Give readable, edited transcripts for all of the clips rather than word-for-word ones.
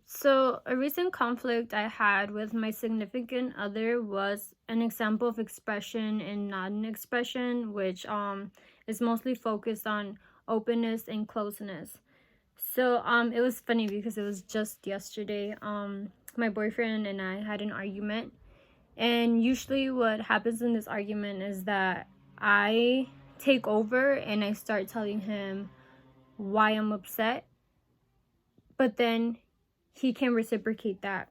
So a recent conflict I had with my significant other was an example of expression and non-expression, which is mostly focused on openness and closeness. So it was funny because it was just yesterday. My boyfriend and I had an argument, and usually what happens in this argument is that I take over and I start telling him why I'm upset, but then he can reciprocate that.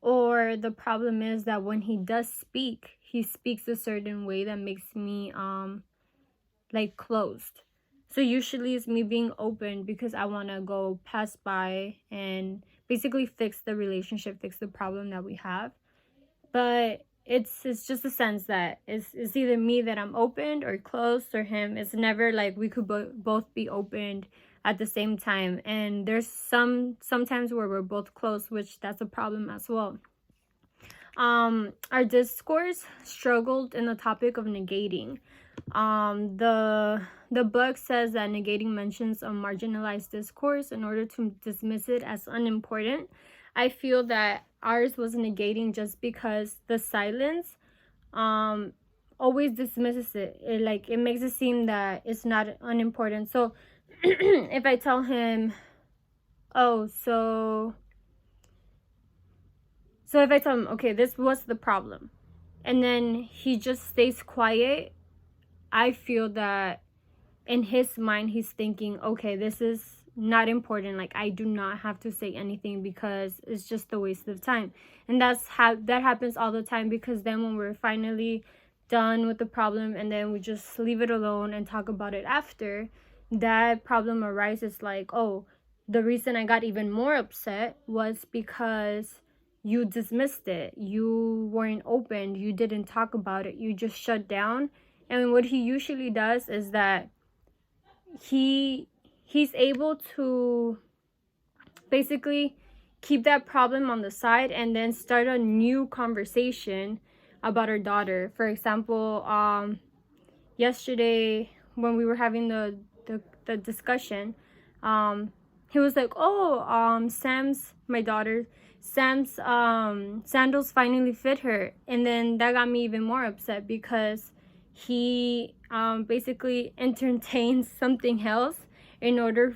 Or the problem is that when he does speak, he speaks a certain way that makes me like closed. So usually it's me being open because I want to go pass by and basically fix the relationship, fix the problem that we have. But it's just a sense that it's either me that I'm opened or closed, or him. It's never like we could both be opened at the same time. And there's sometimes where we're both closed, which that's a problem as well. Our discourse struggled in the topic of negating. The book says that negating mentions a marginalized discourse in order to dismiss it as unimportant. I feel that ours was negating just because the silence always dismisses it makes it seem that it's not unimportant. So if I tell him, oh, so if I tell him, okay, this was the problem, and then he just stays quiet, I feel that in his mind he's thinking, okay, this is not important, like I do not have to say anything because it's just a waste of time. And that happens all the time, because then when we're finally done with the problem and then we just leave it alone and talk about it after, that problem arises like, oh, the reason I got even more upset was because you dismissed it, you weren't open, you didn't talk about it, you just shut down. And what he usually does is that he's able to basically keep that problem on the side and then start a new conversation about our daughter. For example, yesterday when we were having the discussion, he was like, oh, my daughter, Sam's sandals finally fit her. And then that got me even more upset because he basically entertains something else in order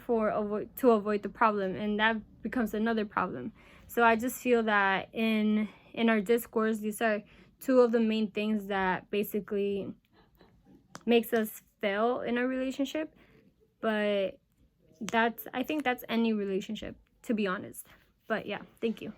to avoid the problem, and that becomes another problem. So I just feel that in our discourse, these are two of the main things that basically makes us fail in a relationship. But I think that's any relationship, to be honest. But yeah, thank you.